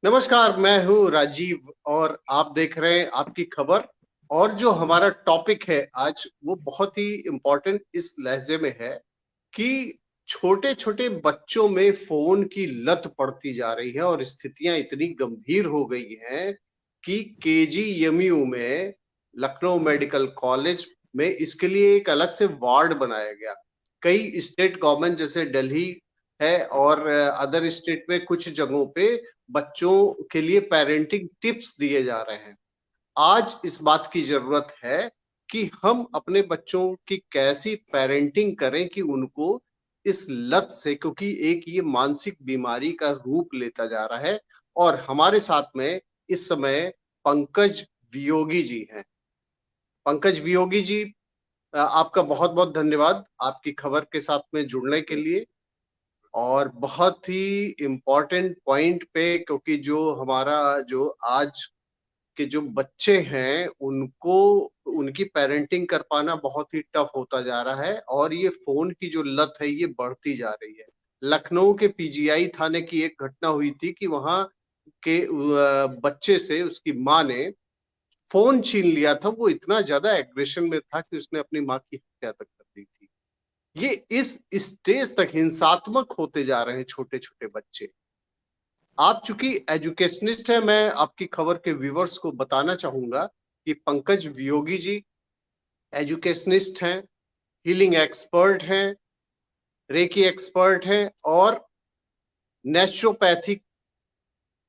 नमस्कार, मैं हूँ राजीव और आप देख रहे हैं आपकी खबर। और जो हमारा टॉपिक है आज वो बहुत ही इम्पोर्टेंट इस लहजे में है कि छोटे छोटे बच्चों में फोन की लत पड़ती जा रही है और स्थितियां इतनी गंभीर हो गई हैं कि केजीएमयू में, लखनऊ मेडिकल कॉलेज में इसके लिए एक अलग से वार्ड बनाया गया। कई स्टेट गवर्नमेंट जैसे दिल्ली है और अदर स्टेट में कुछ जगहों पे बच्चों के लिए पेरेंटिंग टिप्स दिए जा रहे हैं। आज इस बात की जरूरत है कि हम अपने बच्चों की कैसी पेरेंटिंग करें कि उनको इस लत से, क्योंकि एक ये मानसिक बीमारी का रूप लेता जा रहा है। और हमारे साथ में इस समय पंकज वियोगी जी हैं। पंकज वियोगी जी, आपका बहुत बहुत धन्यवाद आपकी खबर के साथ में जुड़ने के लिए। और बहुत ही इम्पोर्टेंट पॉइंट पे, क्योंकि जो हमारा जो आज के जो बच्चे हैं उनको उनकी पेरेंटिंग कर पाना बहुत ही टफ होता जा रहा है और ये फोन की जो लत है ये बढ़ती जा रही है। लखनऊ के पीजीआई थाने की एक घटना हुई थी कि वहां के बच्चे से उसकी माँ ने फोन छीन लिया था। वो इतना ज्यादा एग्रेशन में था कि उसने अपनी माँ की हत्या तक कर दी थी। ये इस स्टेज तक हिंसात्मक होते जा रहे हैं छोटे छोटे बच्चे। आप चूंकि एजुकेशनिस्ट है, मैं आपकी खबर के व्यूवर्स को बताना चाहूंगा कि पंकज वियोगी जी एजुकेशनिस्ट हैं, हीलिंग एक्सपर्ट हैं, रेकी एक्सपर्ट हैं और नेचुरोपैथिक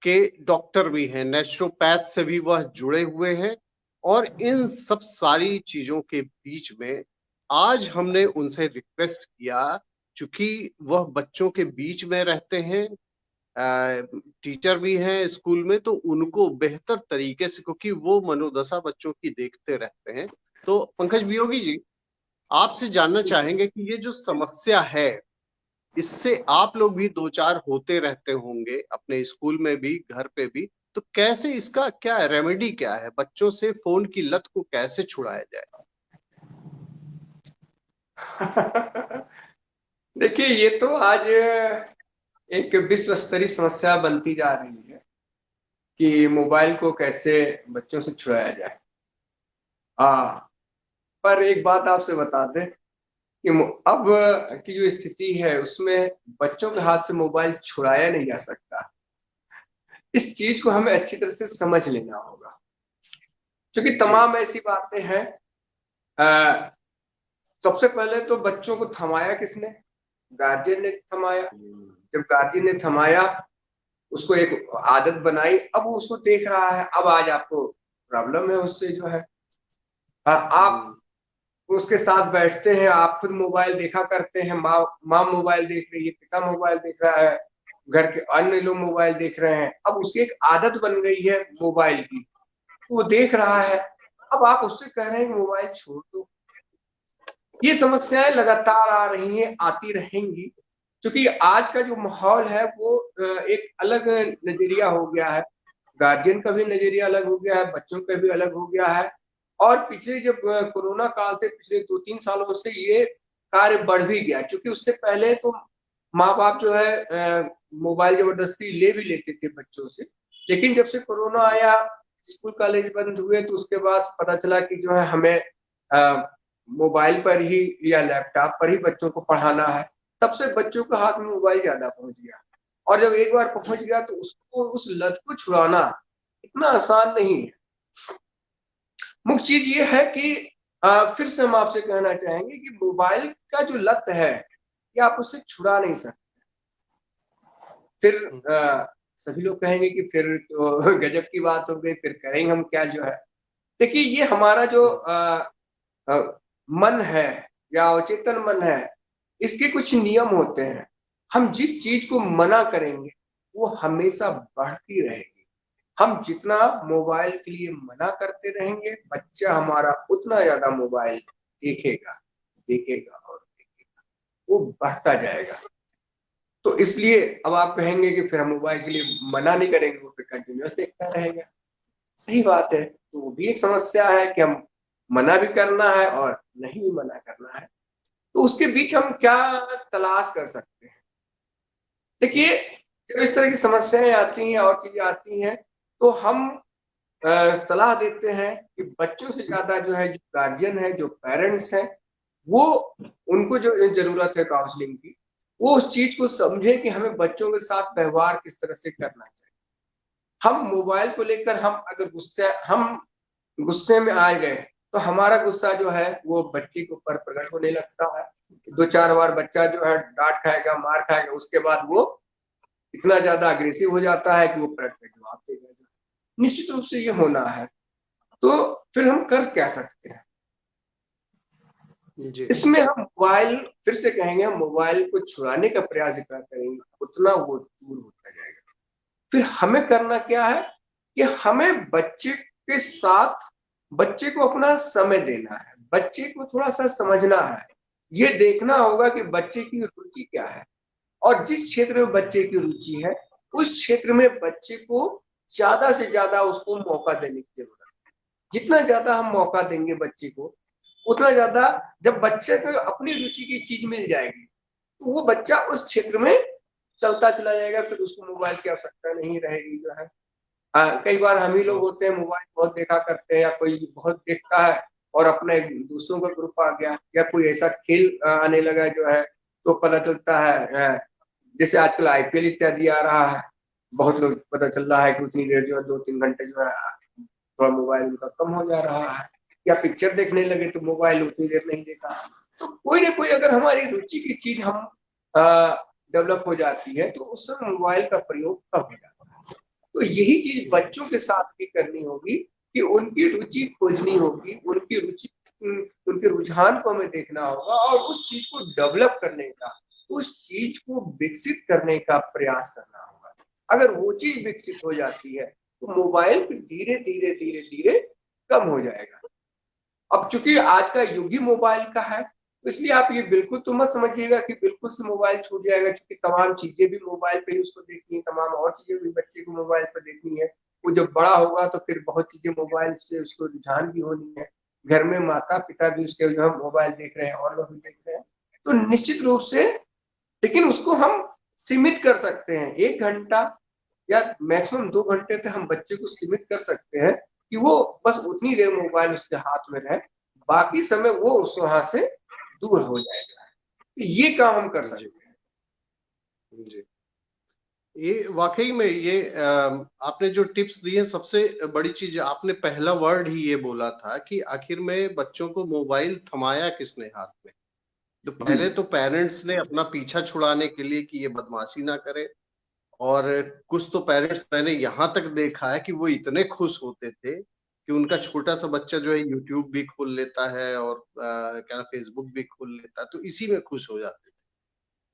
के डॉक्टर भी हैं। नेचुरोपैथ से भी वह जुड़े हुए हैं। और इन सब सारी चीजों के बीच में आज हमने उनसे रिक्वेस्ट किया, चूंकि वह बच्चों के बीच में रहते हैं, टीचर भी हैं स्कूल में, तो उनको बेहतर तरीके से, क्योंकि वो मनोदशा बच्चों की देखते रहते हैं। तो पंकज वियोगी जी, आपसे जानना चाहेंगे कि ये जो समस्या है इससे आप लोग भी दो चार होते रहते होंगे अपने स्कूल में भी, घर पे भी। तो कैसे इसका क्या रेमेडी क्या है, बच्चों से फोन की लत को कैसे छुड़ाया जाए? देखिए, ये तो आज एक विश्व स्तरीय समस्या बनती जा रही है कि मोबाइल को कैसे बच्चों से छुड़ाया जाए। हाँ, पर एक बात आपसे बता दें कि अब की जो स्थिति है उसमें बच्चों के हाथ से मोबाइल छुड़ाया नहीं जा सकता। इस चीज को हमें अच्छी तरह से समझ लेना होगा, क्योंकि जी। तमाम ऐसी बातें हैं। अ, सबसे पहले तो बच्चों को थमाया किसने? गार्जियन ने थमाया। जब गार्जियन ने थमाया, उसको एक आदत बनाई, अब वो उसको देख रहा है। अब आज आपको प्रॉब्लम है उससे, जो है आप हम्म। उसके साथ बैठते हैं, आप खुद मोबाइल देखा करते हैं, माँ माँ मोबाइल देख रही है, पिता मोबाइल देख रहा है, घर के अन्य लोग मोबाइल देख रहे हैं। अब उसकी एक आदत बन गई है मोबाइल की, वो देख रहा है। अब आप उससे कह रहे हैं मोबाइल छोड़ दो। ये समस्याएं लगातार आ रही हैं, आती रहेंगी, क्योंकि आज का जो माहौल है वो एक अलग नजरिया हो गया है। गार्जियन का भी नजरिया अलग हो गया है, बच्चों का भी अलग हो गया है। और पिछले जब कोरोना काल से पिछले 2-3 सालों से ये कार्य बढ़ भी गया, क्योंकि उससे पहले तो माँ बाप जो है मोबाइल जबरदस्ती ले भी लेते थे बच्चों से। लेकिन जब से कोरोना हम्म। आया, स्कूल कॉलेज बंद हुए, तो उसके बाद पता चला कि जो है हमें मोबाइल पर ही या लैपटॉप पर ही बच्चों को पढ़ाना है। तब से बच्चों के हाथ में मोबाइल ज्यादा पहुंच गया। और जब एक बार पहुंच गया तो उसको, उस लत को छुड़ाना इतना आसान नहीं है। मुख्य चीज ये है कि फिर से हम आपसे कहना चाहेंगे कि मोबाइल का जो लत है, ये आप उससे छुड़ा नहीं सकते। फिर सभी लोग कहेंगे कि फिर तो गजब की बात हो गई, फिर करेंगे हम क्या, जो है। देखिए, ये हमारा जो मन है या अवचेतन मन है, इसके कुछ नियम होते हैं। हम जिस चीज को मना करेंगे वो हमेशा बढ़ती रहेगी। हम जितना मोबाइल के लिए मना करते रहेंगे, बच्चा हमारा उतना ज्यादा मोबाइल देखेगा, देखेगा और देखेगा, वो बढ़ता जाएगा। तो इसलिए अब आप कहेंगे कि फिर हम मोबाइल के लिए मना नहीं करेंगे, वो फिर कंटिन्यूअस देखता रहेगा। सही बात है, तो वो भी एक समस्या है कि हम मना भी करना है और नहीं भी मना करना है। तो उसके बीच हम क्या तलाश कर सकते हैं? देखिए, जब इस तरह की समस्याएं आती हैं और चीजें आती हैं, तो हम सलाह देते हैं कि बच्चों से ज्यादा जो है, जो गार्जियन है, जो पेरेंट्स हैं, वो, उनको जो जरूरत है काउंसलिंग की, वो उस चीज को समझे कि हमें बच्चों के साथ व्यवहार किस तरह से करना चाहिए। हम मोबाइल को लेकर, हम गुस्से में आ गए, तो हमारा गुस्सा जो है वो बच्चे के ऊपर प्रकट होने लगता है। 2-4 बार बच्चा जो है डांट खाएगा, मार खाएगा, उसके बाद वो इतना ज्यादा अग्रेसिव हो जाता है कि वो पलट के जवाब देगा। निश्चित रूप से ये होना है। तो फिर हम कर क्या सकते हैं जी इसमें? हम मोबाइल, फिर से कहेंगे, हम मोबाइल को छुड़ाने का प्रयास जितना करेंगे उतना वो दूर होता जाएगा। फिर हमें करना क्या है कि हमें बच्चे के साथ, बच्चे को अपना समय देना है, बच्चे को थोड़ा सा समझना है, ये देखना होगा कि बच्चे की रुचि क्या है, और जिस क्षेत्र में बच्चे की रुचि है उस क्षेत्र में बच्चे को ज्यादा से ज्यादा उसको मौका देने की जरूरत है। जितना ज्यादा हम मौका देंगे बच्चे को, उतना ज्यादा, जब बच्चे को अपनी रुचि की चीज मिल जाएगी तो वो बच्चा उस क्षेत्र में चलता चला जाएगा, फिर उसको मोबाइल की आवश्यकता नहीं रहेगी जो है। कई बार हम ही लोग होते हैं, मोबाइल बहुत देखा करते हैं, या कोई बहुत देखता है और अपने दूसरों का ग्रुप आ गया, या कोई ऐसा खेल आने लगा जो है, तो पता चलता है, जैसे आजकल आईपीएल इत्यादि आ रहा है, बहुत लोग पता चल रहा है कि उतनी देर जो है 2-3 घंटे जो है थोड़ा मोबाइल उनका कम हो जा रहा है, या पिक्चर देखने लगे तो मोबाइल उतनी देर नहीं देखा। तो कोई ना कोई अगर हमारी रुचि की चीज हम डेवलप हो जाती है तो उस समय मोबाइल का प्रयोग कम हो जाता है। तो यही चीज बच्चों के साथ भी करनी होगी कि उनकी रुचि खोजनी होगी, उनकी रुचि, उनके रुझान को हमें देखना होगा और उस चीज को डेवलप करने का, उस चीज को विकसित करने का प्रयास करना होगा। अगर वो चीज विकसित हो जाती है तो मोबाइल फिर धीरे धीरे धीरे धीरे कम हो जाएगा। अब चूंकि आज का युग ही मोबाइल का है, तो इसलिए आप ये बिल्कुल तो मत समझिएगा कि बिल्कुल से मोबाइल छूट जाएगा, क्योंकि तमाम चीजें भी मोबाइल पे ही उसको देखनी है, तमाम और चीजें भी बच्चे को मोबाइल पर देखनी है। वो जब बड़ा होगा तो फिर बहुत चीजें मोबाइल से उसको रुझान भी होनी है। घर में माता पिता भी उसके जो है मोबाइल देख रहे हैं और लोग भी देख रहे हैं, तो निश्चित रूप से, लेकिन उसको हम सीमित कर सकते हैं। 1 घंटा या मैक्सिमम 2 घंटे तक हम बच्चे को सीमित कर सकते हैं कि वो बस उतनी देर मोबाइल उसके हाथ में रहे, बाकी समय वो उस वहां से दूर हो जाएगा। तो ये काम हम कर जी सकते हैं। जी, ये वाकई में ये आपने जो टिप्स दिए, सबसे बड़ी चीज आपने पहला वर्ड ही ये बोला था कि आखिर में बच्चों को मोबाइल थमाया किसने हाथ में। तो जी पहले तो पेरेंट्स ने अपना पीछा छुड़ाने के लिए कि ये बदमाशी ना करे, और कुछ तो पेरेंट्स मैंने यहाँ तक देखा है कि वो इतने खुश होते थे कि उनका छोटा सा बच्चा जो है यूट्यूब भी खोल लेता है और क्या फेसबुक भी खोल लेता है, तो इसी में खुश हो जाते थे।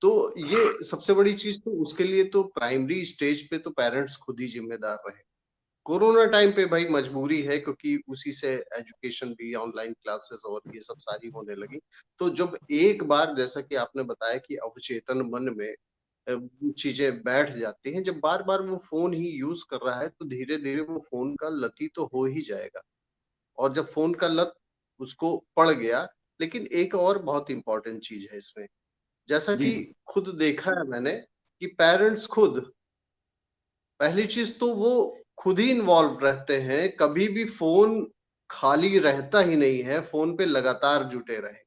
तो ये सबसे बड़ी चीज, तो उसके लिए तो प्राइमरी स्टेज पे तो पेरेंट्स खुद ही जिम्मेदार रहे। कोरोना टाइम पे भाई मजबूरी है, क्योंकि उसी से एजुकेशन भी, ऑनलाइन क्लासेस और ये सब सारी होने लगी। तो जब एक बार, जैसा कि आपने बताया कि अवचेतन मन में चीजें बैठ जाती हैं, जब बार बार वो फोन ही यूज कर रहा है, तो धीरे धीरे वो फोन का लती तो हो ही जाएगा। और जब फोन का लत उसको पड़ गया, लेकिन एक और बहुत इंपॉर्टेंट चीज है इसमें, जैसा जी कि खुद देखा है मैंने कि पेरेंट्स खुद, पहली चीज तो वो खुद ही इन्वॉल्व रहते हैं, कभी भी फोन खाली रहता ही नहीं है, फोन पे लगातार जुटे रहेंगे।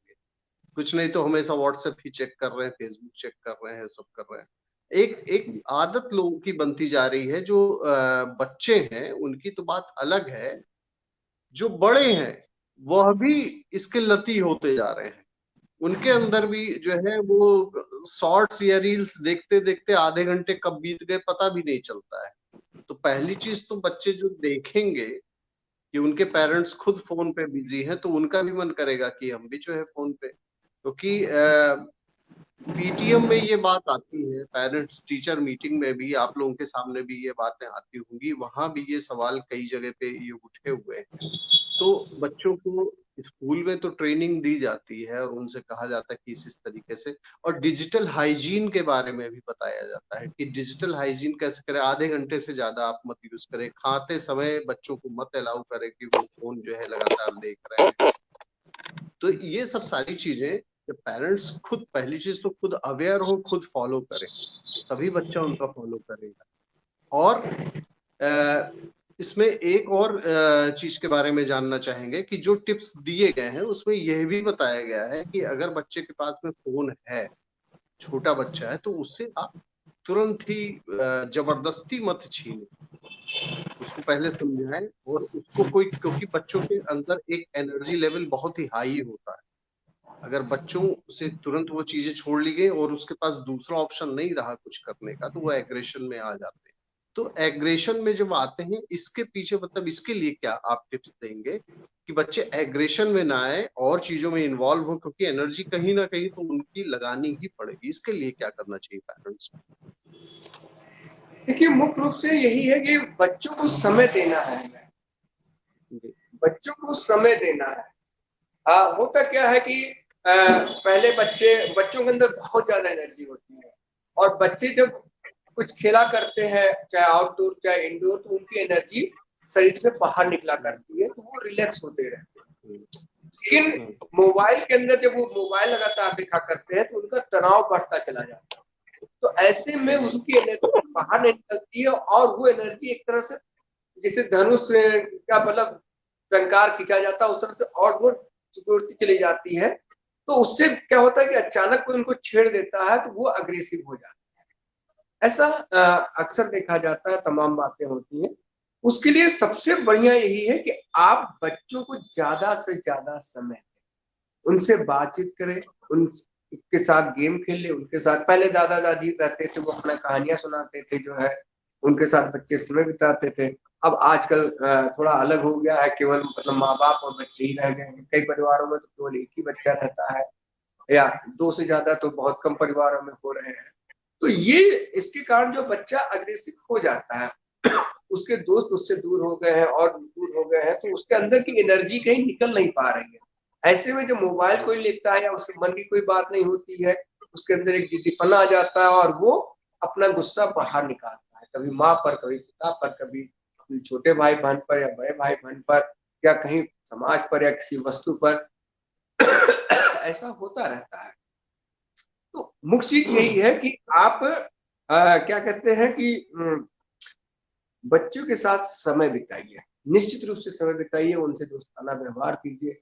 कुछ नहीं तो हमेशा व्हाट्सएप ही चेक कर रहे हैं, फेसबुक चेक कर रहे हैं, सब कर रहे हैं। एक एक आदत लोगों की बनती जा रही है, जो बच्चे हैं उनकी तो बात अलग है, जो बड़े हैं वह भी इसके लती होते जा रहे हैं। उनके अंदर भी जो है वो शॉर्ट्स या रील्स देखते देखते आधे घंटे कब बीत गए पता भी नहीं चलता है। तो पहली चीज तो बच्चे जो देखेंगे कि उनके पेरेंट्स खुद फोन पे बिजी हैं, तो उनका भी मन करेगा कि हम भी जो है फोन पे, क्योंकि पीटीएम में ये बात आती है, पेरेंट्स टीचर मीटिंग में भी, आप लोगों के सामने भी ये बातें आती होंगी, वहां भी ये सवाल कई जगह पे ये उठे हुए हैं। तो बच्चों को स्कूल में तो ट्रेनिंग दी जाती है और उनसे कहा जाता है कि इस तरीके से, और डिजिटल हाइजीन के बारे में भी बताया जाता है कि डिजिटल हाइजीन कैसे करें, आधे घंटे से ज्यादा आप मत यूज करें, खाते समय बच्चों को मत अलाउ करें कि वो फोन जो है लगातार देख रहे हैं। तो ये सब सारी चीजें जब पेरेंट्स खुद, पहली चीज तो खुद अवेयर हो, खुद फॉलो करें, तभी बच्चा उनका फॉलो करेगा। और इसमें एक और चीज के बारे में जानना चाहेंगे कि जो टिप्स दिए गए हैं उसमें यह भी बताया गया है कि अगर बच्चे के पास में फोन है, छोटा बच्चा है, तो उससे आप तुरंत ही जबरदस्ती मत छीने, उसको पहले समझाएं। और उसको कोई, क्योंकि बच्चों के अंदर एक एनर्जी लेवल बहुत ही हाई होता है, अगर बच्चों से तुरंत वो चीजें छोड़ ली गई और उसके पास दूसरा ऑप्शन नहीं रहा कुछ करने का, तो वो एग्रेशन में आ जाते हैं। तो एग्रेशन में जब आते हैं, इसके पीछे मतलब इसके लिए क्या आप टिप्स देंगे कि बच्चे एग्रेशन में ना आए और चीजों में इन्वॉल्व हो, क्योंकि एनर्जी कहीं ना कहीं तो उनकी लगानी ही पड़ेगी। इसके लिए क्या करना चाहिए पेरेंट्स को? देखिए, मुख्य रूप से यही है कि बच्चों को समय देना है, बच्चों को समय देना है। होता क्या है कि पहले बच्चों के अंदर बहुत ज्यादा एनर्जी होती है, और बच्चे जब कुछ खेला करते हैं, चाहे आउटडोर चाहे इंडोर, तो उनकी एनर्जी शरीर से बाहर निकला करती है, तो वो रिलैक्स होते रहते हैं। लेकिन मोबाइल के अंदर जब वो मोबाइल लगातार देखा करते हैं, तो उनका तनाव बढ़ता चला जाता है। तो ऐसे में उसकी एनर्जी बाहर नहीं निकलती है, और वो एनर्जी एक तरह से, जिसे धनुष का मतलब टंकार खींचा जाता है, उस तरह से और वो सिक्योरिटी चली जाती है। तो उससे क्या होता है कि अचानक कोई उनको छेड़ देता है, तो वो अग्रेसिव हो जाता है। ऐसा अक्सर देखा जाता है, तमाम बातें होती हैं। उसके लिए सबसे बढ़िया यही है कि आप बच्चों को ज्यादा से ज्यादा समय दें, उनसे बातचीत करें, उनके साथ गेम खेल ले, उनके साथ, पहले दादा दादी रहते थे, वो अपना कहानियां सुनाते थे, जो है उनके साथ बच्चे समय बिताते थे। अब आजकल थोड़ा अलग हो गया है, केवल मतलब माँ बाप और बच्चे ही रह गए हैं। कई परिवारों में तो केवल एक ही बच्चा रहता है, या दो से ज्यादा तो बहुत कम परिवारों में हो रहे हैं। तो ये इसके कारण जो बच्चा अग्रेसिव हो जाता है, उसके दोस्त उससे दूर हो गए हैं और दूर हो गए हैं, तो उसके अंदर की एनर्जी कहीं निकल नहीं पा रही है। ऐसे में जब मोबाइल कोई लेता है या उसके मन की कोई बात नहीं होती है, उसके अंदर एक जिद्दीपना आ जाता है, और वो अपना गुस्सा बाहर निकालता है, कभी माँ पर, कभी पिता पर, कभी छोटे भाई बहन पर, या बड़े भाई बहन पर, या कहीं समाज पर, या किसी वस्तु पर। ऐसा होता रहता है। तो मुख्य चीज यही है कि आप क्या कहते हैं कि बच्चों के साथ समय बिताइए, निश्चित रूप से समय बिताइए, उनसे दोस्ताना व्यवहार कीजिए,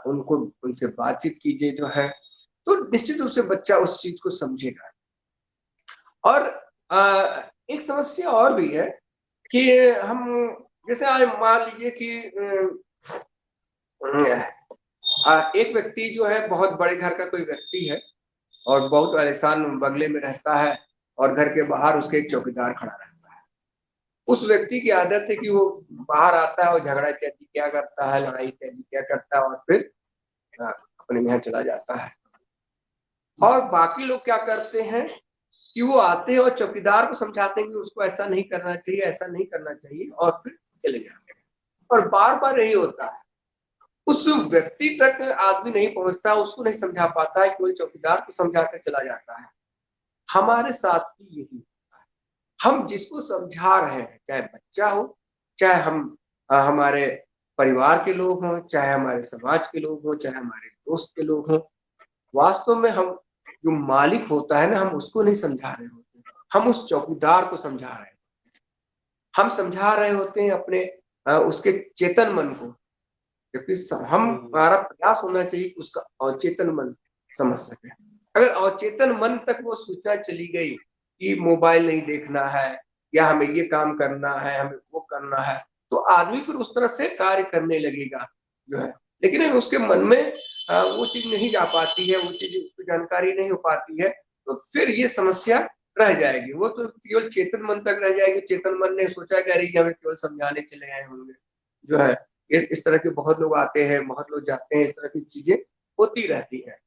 उनको उनसे बातचीत कीजिए, जो है तो निश्चित रूप से बच्चा उस चीज को समझेगा। और एक समस्या और भी है कि हम, जैसे आज मान लीजिए कि एक व्यक्ति जो है, बहुत बड़े घर का कोई व्यक्ति है, और बहुत आलीशान बंगले में रहता है, और घर के बाहर उसके एक चौकीदार खड़ा रहता है। उस व्यक्ति की आदत है कि वो बाहर आता है और झगड़ा इत्यादि क्या करता है, लड़ाई इत्यादि क्या करता है, और फिर अपने यहाँ चला जाता है। और बाकी लोग क्या करते हैं कि वो आते हैं और चौकीदार को समझाते हैं कि उसको ऐसा नहीं करना चाहिए, ऐसा नहीं करना चाहिए, और फिर चले जाते हैं। और बार बार यही होता है, उस व्यक्ति तक आदमी नहीं पहुंचता, उसको नहीं समझा पाता है, कोई चौकीदार को समझा कर चला जाता है। हमारे साथ भी यही, हम जिसको समझा रहे हैं, चाहे बच्चा हो, चाहे हमारे परिवार के लोग हों, चाहे हमारे समाज के लोग हों, चाहे हमारे दोस्त के लोग हों, वास्तव में हम, जो मालिक होता है ना, हम उसको नहीं समझा रहे होते, हम उस चौकीदार को समझा रहे हैं। हम समझा रहे होते हैं अपने उसके चेतन मन को, जबकि हमारा प्रयास होना चाहिए कि उसका अवचेतन मन समझ सके। अगर अवचेतन मन तक वो सूचना चली गई कि मोबाइल नहीं देखना है, या हमें ये काम करना है, हमें वो करना है, तो आदमी फिर उस तरह से कार्य करने लगेगा, जो है। लेकिन उसके मन में वो चीज नहीं जा पाती है, वो चीज उसको जानकारी नहीं हो पाती है, तो फिर ये समस्या रह जाएगी। वो तो केवल चेतन मन तक रह जाएगी। चेतन मन ने सोचा कि अरे हमें केवल समझाने चले आए होंगे, जो है। इस तरह के बहुत लोग आते हैं, बहुत लोग जाते हैं, इस तरह की चीजें होती रहती है।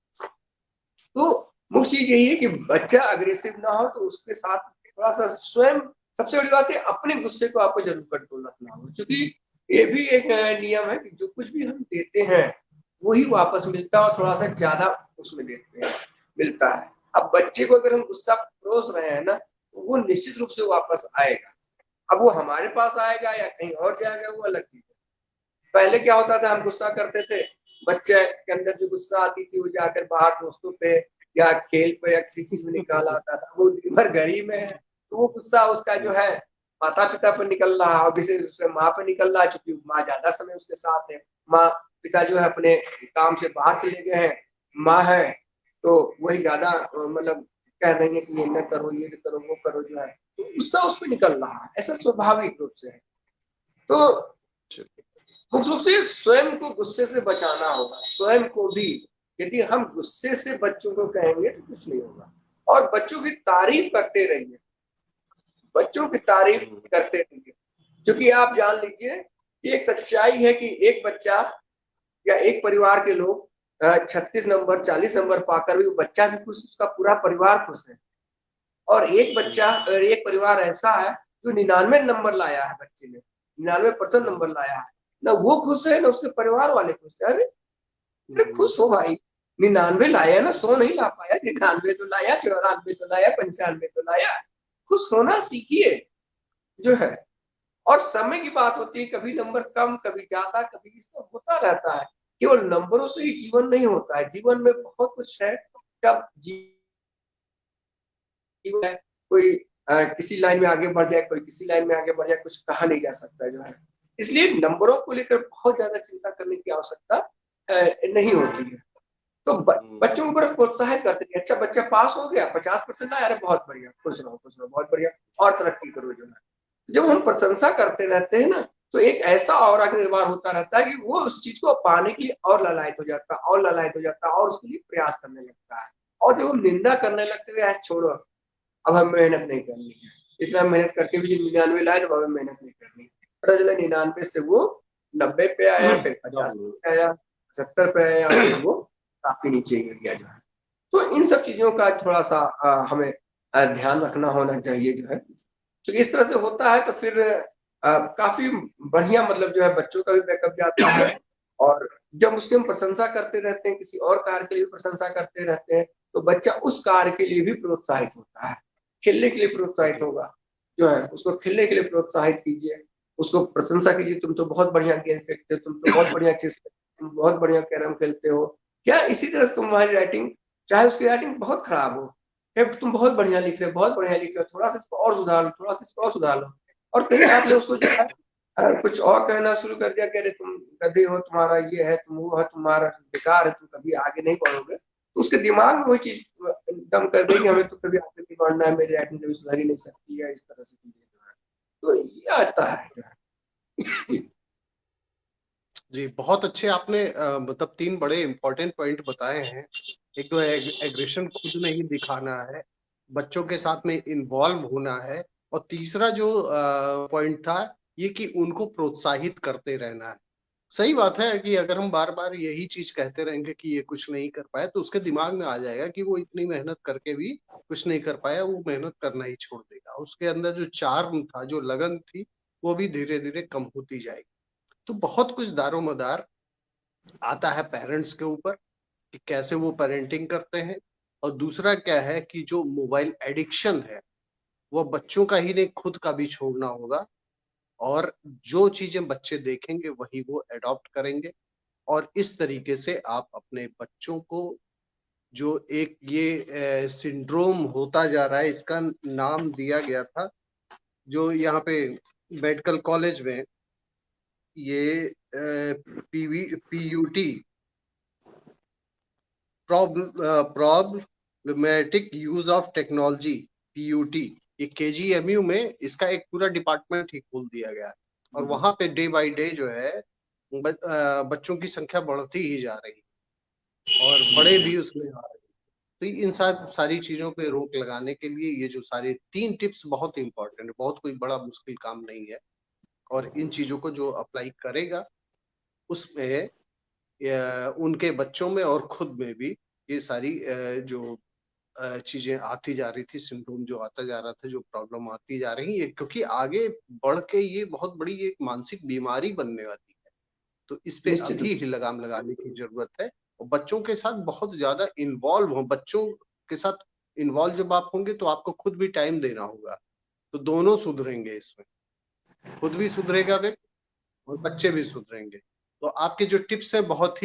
तो मुख्य चीज यही है कि बच्चा अग्रेसिव ना हो, तो उसके साथ थोड़ा सा स्वयं, सबसे बड़ी बात है अपने गुस्से को आपको जरूर कंट्रोल रखना हो, क्योंकि ये भी एक नियम है कि जो कुछ भी हम देते हैं वही वापस मिलता है, और थोड़ा सा ज्यादा उसमें देते हैं मिलता है। अब बच्चे को अगर हम गुस्सा परोस रहे हैं ना, तो वो निश्चित रूप से वापस आएगा। अब वो हमारे पास आएगा या कहीं और जाएगा, वो अलग चीज है। पहले क्या होता था, हम गुस्सा करते थे, बच्चे के अंदर जो गुस्सा आती थी वो जाकर बाहर दोस्तों पे या खेल पे या किसी चीज में निकाल आता था। वो दिन भर घर ही में है, तो वो गुस्सा उसका जो है माता पिता पर निकल रहा है, और विशेष रूप से माँ पे निकल रहा है, क्योंकि माँ ज्यादा समय उसके साथ है। माँ पिता जो है अपने काम से बाहर चले गए हैं, माँ है तो वही ज्यादा मतलब कह रही है कि ये न करो, ये करो, वो करो, जो है तो गुस्सा उस पर निकल रहा है, ऐसा स्वाभाविक रूप से है। तो मुख्य रूप से स्वयं को गुस्से से बचाना होगा, स्वयं को भी। यदि हम गुस्से से बच्चों को कहेंगे तो कुछ नहीं होगा। और बच्चों की तारीफ करते रहिए, बच्चों की तारीफ करते रहिए, क्योंकि आप जान लीजिए कि एक सच्चाई है कि एक बच्चा या एक परिवार के लोग 36 नंबर 40 नंबर पाकर भी वो बच्चा भी खुश, उसका पूरा परिवार खुश है। और एक बच्चा और एक परिवार ऐसा है जो 99 नंबर लाया है, बच्चे ने 99% नंबर लाया है, ना वो खुश है ना उसके परिवार वाले खुश है। अरे खुश हो भाई, 99 लाया ना, 100 नहीं ला पाया, 99 तो लाया, 94 तो लाया, 95 तो लाया। खुश होना सीखिए जो है। और समय की बात होती है, कभी नंबर कम, कभी ज्यादा, कभी इस तरह होता रहता है। केवल नंबरों से ही जीवन नहीं होता है, जीवन में बहुत कुछ है। जब जीवन है, कोई किसी लाइन में आगे बढ़ जाए, कोई किसी लाइन में आगे बढ़ जाए, कुछ कहा नहीं जा सकता जो है। इसलिए नंबरों को लेकर बहुत ज्यादा चिंता करने की आवश्यकता नहीं होती है। तो बच्चों को बड़ा प्रोत्साहित करते हैं, अच्छा बच्चा पास हो गया, 50% लाया, अरे बहुत बढ़िया, खुश रहो, बहुत बढ़िया, और तरक्की करो जो है। जब हम प्रशंसा करते रहते हैं ना, तो एक ऐसा ऑरा का निर्माण होता रहता है कि वो उस चीज को पाने के लिए और ललायत हो जाता है, और ललायत हो जाता है, और उसके लिए प्रयास करने लगता है। और जब हम निंदा करने लगते हैं, छोड़ो अब हम मेहनत नहीं करनी है, इतना मेहनत करके भी जो 99 लाए तो हमें मेहनत नहीं करनी। पता चला 99 से वो 90 पे आया, फिर 50 पे आया, 70 पे आया, फिर वो काफी नीचे गिर गया जो है। तो इन सब चीजों का थोड़ा सा हमें ध्यान रखना होना चाहिए जो है। तो इस तरह से होता है तो फिर काफी बढ़िया, मतलब जो है बच्चों का भी बैकअप जाता है। और जब उसकी हम प्रशंसा करते रहते हैं, किसी और कार्य के लिए भी प्रशंसा करते रहते हैं, तो बच्चा उस कार्य के लिए भी प्रोत्साहित होता है, खेलने के लिए प्रोत्साहित होगा जो है। उसको खेलने के लिए प्रोत्साहित कीजिए, उसको प्रशंसा कीजिए, तुम तो बहुत बढ़िया गेंद फेंकते हो, तुम तो बहुत बढ़िया चेस, तुम बहुत बढ़िया कैरम खेलते हो। क्या इसी तरह तुम्हारी राइटिंग, चाहे उसकी राइटिंग बहुत खराब हो, तुम बहुत बढ़िया लिख रहे हो, बहुत बढ़िया लिख रहे हो, थोड़ा सा इसको और सुधार लो, थोड़ा सा इसको और सुधार लो। और कहीं आपने उसको जो है कुछ और कहना शुरू कर दिया कि अरे तुम गधे हो, तुम्हारा ये है, तुम वो है, तुम्हारा बेकार है, तुम कभी आगे नहीं बढ़ोगे, तो उसके दिमाग में वही चीज दम कर देगी, हमें तो कभी आगे नहीं बढ़ना है, मेरी राइटिंग कभी सुधर ही नहीं सकती है, इस तरह से चीजें जो है। तो ये आता है जो है। जी, बहुत अच्छे आपने मतलब 3 बड़े इंपॉर्टेंट पॉइंट बताए हैं। एक तो एग्रेशन खुद नहीं दिखाना है, बच्चों के साथ में इन्वॉल्व होना है, और तीसरा जो पॉइंट था ये कि उनको प्रोत्साहित करते रहना है। सही बात है कि अगर हम बार बार यही चीज कहते रहेंगे कि ये कुछ नहीं कर पाया, तो उसके दिमाग में आ जाएगा कि वो इतनी मेहनत करके भी कुछ नहीं कर पाया, वो मेहनत करना ही छोड़ देगा। उसके अंदर जो चार्म था, जो लगन थी, वो भी धीरे धीरे कम होती जाएगी। तो बहुत कुछ दारोमदार आता है पेरेंट्स के ऊपर कि कैसे वो पेरेंटिंग करते हैं। और दूसरा क्या है कि जो मोबाइल एडिक्शन है, वो बच्चों का ही नहीं, खुद का भी छोड़ना होगा। और जो चीजें बच्चे देखेंगे वही वो अडॉप्ट करेंगे। और इस तरीके से आप अपने बच्चों को, जो एक ये सिंड्रोम होता जा रहा है, इसका नाम दिया गया था, जो यहाँ पे मेडिकल कॉलेज में ये PUT, problematic use of technology, PUT, ये केजीएमयू में इसका एक पूरा डिपार्टमेंट ही खोल दिया गया है। और वहां पे डे बाय डे जो है बच्चों की संख्या बढ़ती ही जा रही है, और बड़े भी उसमें आ रहे हैं। तो इन सारी चीजों पे रोक लगाने के लिए ये जो सारे 3 टिप्स बहुत इंपॉर्टेंट है, बहुत कोई बड़ा मुश्किल काम नहीं है। और इन चीजों को जो अप्लाई करेगा, उसमें उनके बच्चों में और खुद में भी ये सारी जो चीजें आती जा रही थी, सिम्टोम जो आता जा रहा था, जो प्रॉब्लम आती जा रही है, क्योंकि आगे बढ़ के ये बहुत बड़ी एक मानसिक बीमारी बनने वाली है। तो इस पे निश्चित अभी रूप ही लगाम लगाने की जरूरत है, और बच्चों के साथ बहुत ज्यादा इन्वॉल्व हो। बच्चों के साथ इन्वॉल्व जब आप होंगे तो आपको खुद भी टाइम देना होगा, तो दोनों सुधरेंगे इसमें, खुद भी सुधरेगा वे और बच्चे भी सुधरेंगे। तो आपके जो टिप्स है बहुत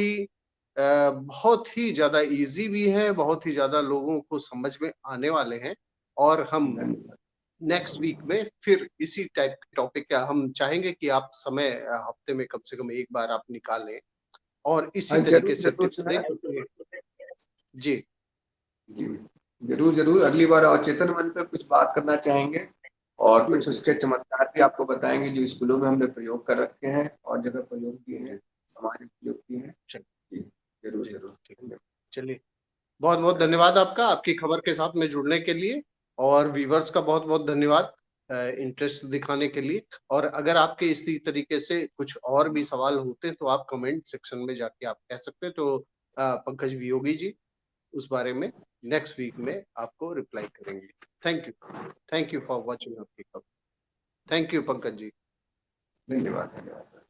ही ज्यादा इजी भी है, बहुत ही ज्यादा लोगों को समझ में आने वाले हैं। और हम धन्यवाद। नेक्स्ट वीक में फिर इसी टाइप के टॉपिक का हम चाहेंगे कि आप समय हफ्ते में कम से कम एक बार आप निकालें और इसी हाँ तरीके जरूर से जरूर टिप्स जो दें, है, क्योंकि जी जी जरूर जरूर अगली बार अवचेतन मन पे कुछ बात करना चाहेंगे और जी कुछ जी उसके चमत्कार भी आपको बताएंगे जो स्कूलों में हमने प्रयोग कर रखे हैं और जगह प्रयोग किए जी हैं, जी समाज में प्रयोग किए हैं। चल जी जरूर जी जरूर ठीक, धन्यवाद। चलिए, बहुत बहुत धन्यवाद आपका, आपकी खबर के साथ में जुड़ने के लिए। और व्यूवर्स का बहुत बहुत धन्यवाद इंटरेस्ट दिखाने के लिए। और अगर आपके इसी तरीके से कुछ और भी सवाल होते हैं तो आप कमेंट सेक्शन में जाके आप कह सकते हैं, तो पंकज वियोगी जी उस बारे में नेक्स्ट वीक में आपको रिप्लाई करेंगे। Thank you, thank you for watching आपकी खबर। Thank you Pankaj ji. धन्यवाद धन्यवाद।